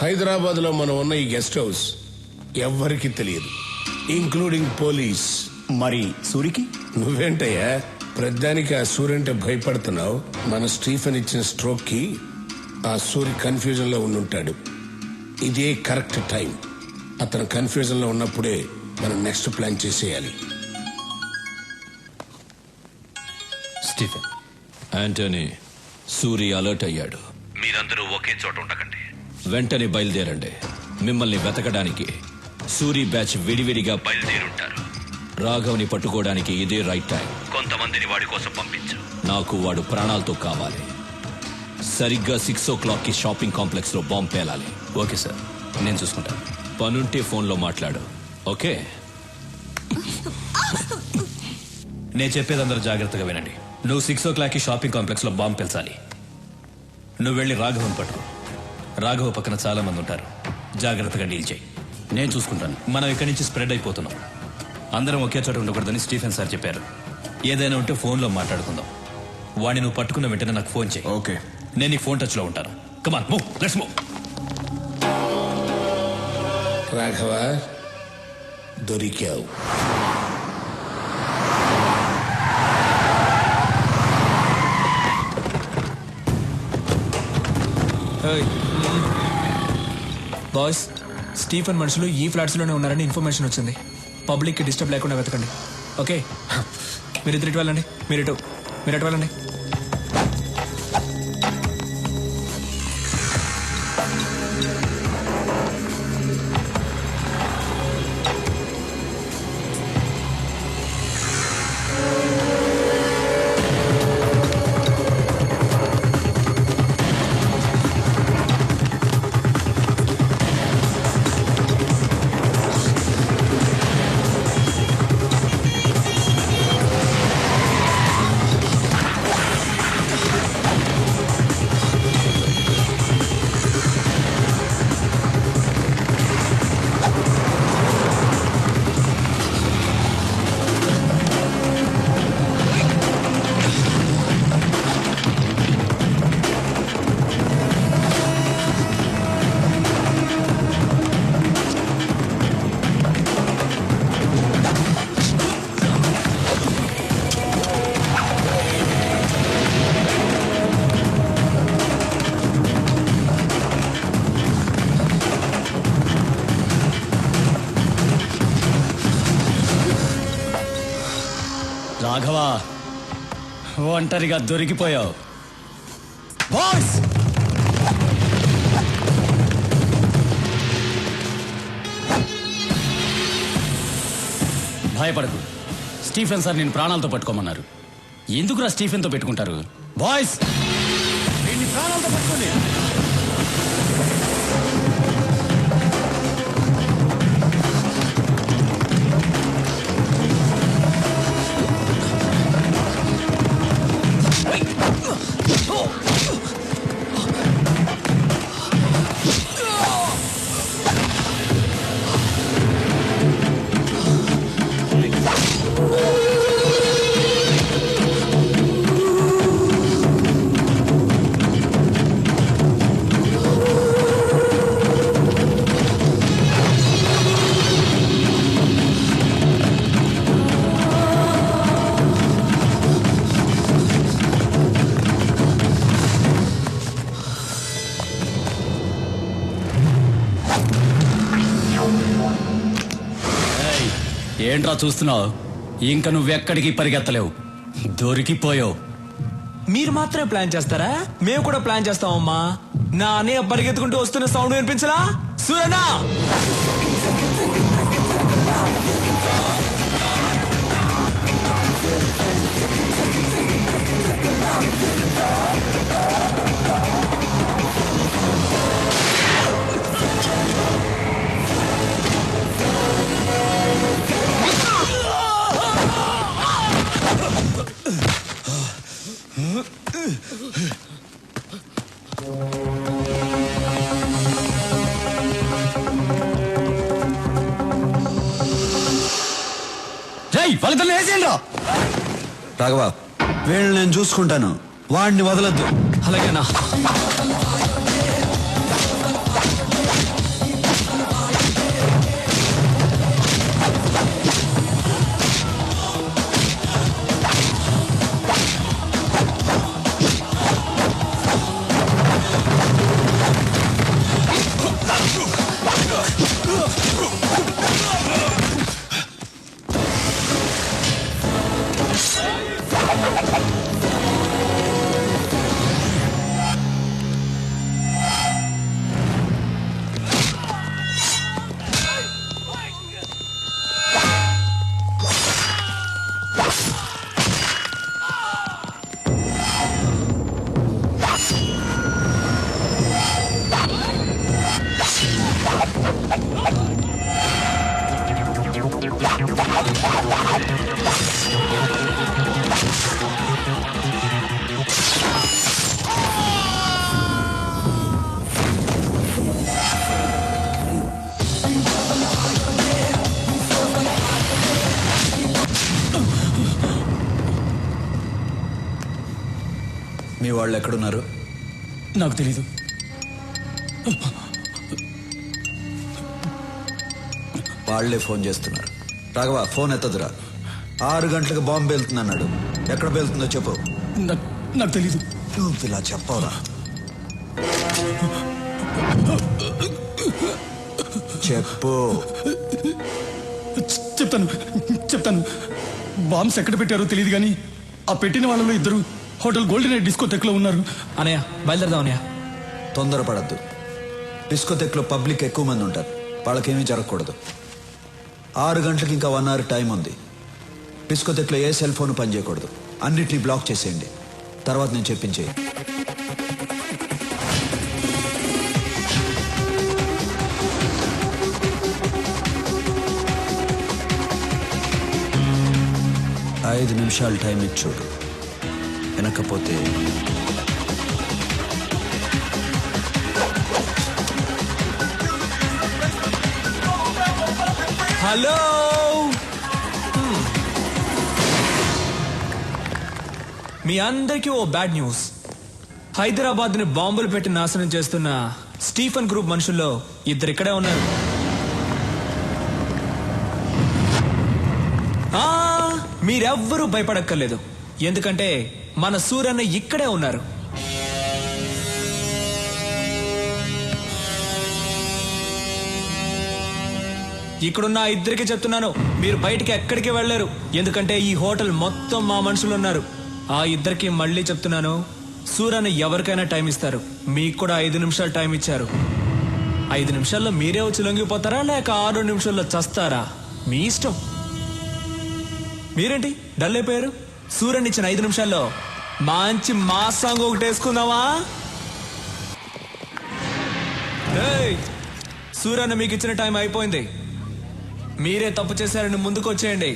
హైదరాబాద్ లో మనం ఉన్న ఈ గెస్ట్ హౌస్ ఎవ్వరికి తెలియదు, ఇంక్లూడింగ్ పోలీస్. మరి సూరికి? నువ్వేంటయ్యా ప్రధానికి ఆ సూర్య అంటే భయపడుతున్నావు? మన స్టీఫెన్ ఇచ్చిన స్ట్రోక్ కి ఆ సూర్య కన్ఫ్యూజన్ లో ఉండుంటాడు. ఇదే కరెక్ట్ టైం. అతను కన్ఫ్యూజన్ లో ఉన్నప్పుడే మనం నెక్స్ట్ ప్లాన్ చేసేయాలి. స్టీఫెన్, యాంటనీ, సూరి అలర్ట్ అయ్యాడు. మీరందరూ ఒకే చోట ఉండకండి. వెంటనే బయలుదేరండి. మిమ్మల్ని వెతకడానికి సూరి బ్యాచ్ విడివిడిగా బయలుదేరుంటారు. రాఘవ్ని పట్టుకోవడానికి ఇదే రైట్ టైం. కొంతమందిని వాడి కోసం పంపించు. నాకు వాడు ప్రాణాలతో కావాలి. సరిగ్గా 6 o'clock కి షాపింగ్ కాంప్లెక్స్ లో బాంబు పేలాలి. ఓకే సార్, నేను చూసుకుంటాను. పనుంటే ఫోన్లో మాట్లాడు. ఓకే? నేను చెప్పేది అందరూ జాగ్రత్తగా వినండి. నువ్వు 6 o'clock కి షాపింగ్ కాంప్లెక్స్ లో బాంబు పెంచాలి. నువ్వు వెళ్ళి రాఘవన్ పట్టు. రాఘవ పక్కన చాలా మంది ఉంటారు. జాగ్రత్తగా డీల్ చేయి. నేను చూసుకుంటాను. మనం ఇక్కడి నుంచి స్ప్రెడ్ అయిపోతున్నాం. అందరం ఒకే చోట ఉండకూడదని స్టీఫెన్ సార్ చెప్పారు. ఏదైనా ఉంటే ఫోన్లో మాట్లాడుకుందాం. వాడిని నువ్వు పట్టుకున్న వెంటనే నాకు ఫోన్ చేయి. ఓకే, నేను నీ ఫోన్ టచ్ లో ఉంటాను. Come on, move, let's move. Raghava, దొరికావు. బాయ్స్, స్టీఫెన్ మనుషులు ఈ ఫ్లాట్స్ లోనే ఉన్నారని ఇన్ఫర్మేషన్ వచ్చింది. పబ్లిక్ కి డిస్టర్బ్ లేకుండా వెతకండి. ఓకే, మీరిద్దరు ఇటు వెళ్ళండి. మీరు ఎటు వెళ్ళండి. రాఘవా, ఒంటరిగా దొరికిపోయావు. బాయ్స్, భయపడకు. స్టీఫెన్ సార్ నేను ప్రాణాలతో పట్టుకోమన్నారు. ఎందుకురా స్టీఫెన్తో పెట్టుకుంటారు? బాయ్స్, వీడిని ప్రాణాలతో పట్టుకోండి. ఏంట్రా చూస్తున్నావు? ఇంకా నువ్వెక్కడికి పరిగెత్తలేవు. దొరికిపోయావు. మీరు మాత్రమే ప్లాన్ చేస్తారా? మేము కూడా ప్లాన్ చేస్తామమ్మా. నా అన్నయ్య పరిగెత్తుకుంటూ వస్తున్న సౌండ్ వినిపించలా? సూరనా, ఫలితాలు వేసేయండి. రాఘవ, వీళ్ళని నేను చూసుకుంటాను. వాడిని వదలొద్దు. అలాగేనా? మీ వాళ్ళు ఎక్కడున్నారు? నాకు తెలీదు. వాళ్లే ఫోన్ చేస్తున్నారు. రాఘవ ఫోన్ ఎత్తదురా. 6 గంటలకు బాంబు వెళ్తుందన్నాడు. ఎక్కడ వెళ్తుందో చెప్పు. నాకు తెలీదు. నువ్వు ఇలా చెప్పవరా? చెప్పు. చెప్తాను. బాంబ్స్ ఎక్కడ పెట్టారో తెలియదు కానీ ఆ పెట్టిన వాళ్ళలో 2 హోటల్ గోల్డెన్ నైట్ డిస్కోటెక్ లో ఉన్నారు. అనయ్య బయలుదేరదాం అన్నయ్య. తొందరపడద్దు. డిస్కోటెక్ లో పబ్లిక్ ఎక్కువ మంది ఉంటారు. వాళ్ళకేమీ జరగకూడదు. 6 గంటలకు ఇంకా 1 అవర్ టైం ఉంది. డిస్కోటెక్ లో ఏ సెల్ ఫోన్ పనిచేయకూడదు. అన్నిటినీ బ్లాక్ చేసేయండి. తర్వాత నేను చెప్పించేయి. ఐదు నిమిషాలు టైం ఇచ్చి చూడు. వెనకపోతే హలో. మీ అందరికీ ఓ బ్యాడ్ న్యూస్. హైదరాబాద్ ని బాంబులు పెట్టి నాశనం చేస్తున్న స్టీఫెన్ గ్రూప్ మనుషుల్లో 2 ఇక్కడే ఉన్నారు. మీరెవ్వరూ భయపడక్కర్లేదు. ఎందుకంటే మన సూరన్న ఇక్కడే ఉన్నారు. ఇక్కడున్న 2కి చెప్తున్నాను, మీరు బయటికి ఎక్కడికి వెళ్ళలేరు. ఎందుకంటే ఈ హోటల్ మొత్తం మా మనుషులు ఉన్నారు. ఆ 2కి మళ్ళీ చెప్తున్నాను, సూరన్న ఎవరికైనా టైం ఇస్తారు. మీకు కూడా 5 నిమిషాలు టైం ఇచ్చారు. 5 నిమిషాల్లో మీరే వచ్చి లొంగిపోతారా లేక 6 నిమిషాల్లో చస్తారా? మీ ఇష్టం. మీరేంటి డల్ అయిపోయారు? సూరన్ ఇచ్చిన 5 నిమిషాల్లో మంచి మా సాంగ్ ఒకటి వేసుకుందామా? సూరన్న మీకు ఇచ్చిన టైం అయిపోయింది. మీరే తప్పు చేశారని ముందుకు వచ్చేయండి,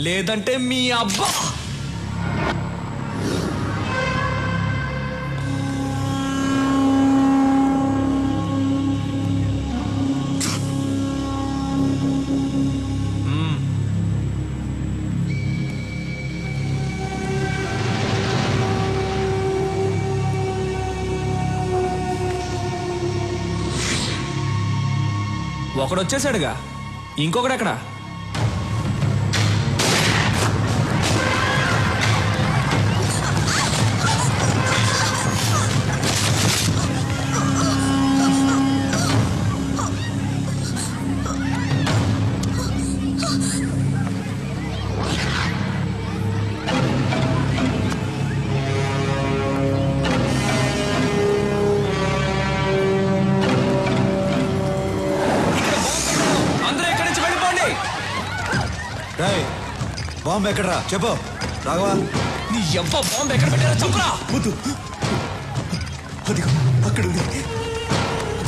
లేదంటే మీ అబ్బా. ఒకడు వచ్చేసాడుగా, ఇంకొకడు ఎక్కడ? బాంబు ఎక్కడరా చెప్పు. రాఘవా, నీ ఎవ్వ బాంబు ఎక్కడ పెట్టారో చెప్పరా. వద్దు, అదిగో అక్కడ ఉంది.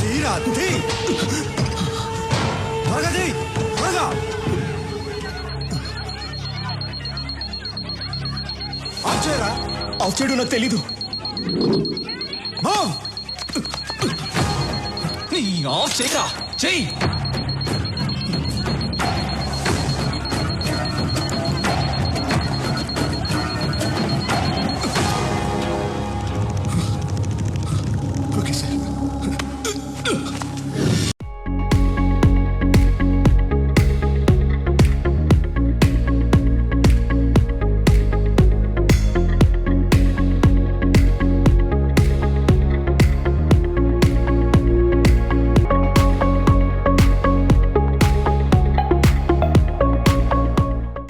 తీరా తీ. త్వరగా తీ, త్వరగా. ఆఫ్ చేయరా. ఆఫ్ చేయడం నాకు తెలీదు. బాంబ్ నీ ఆఫ్ చేయరా, చెయ్యి.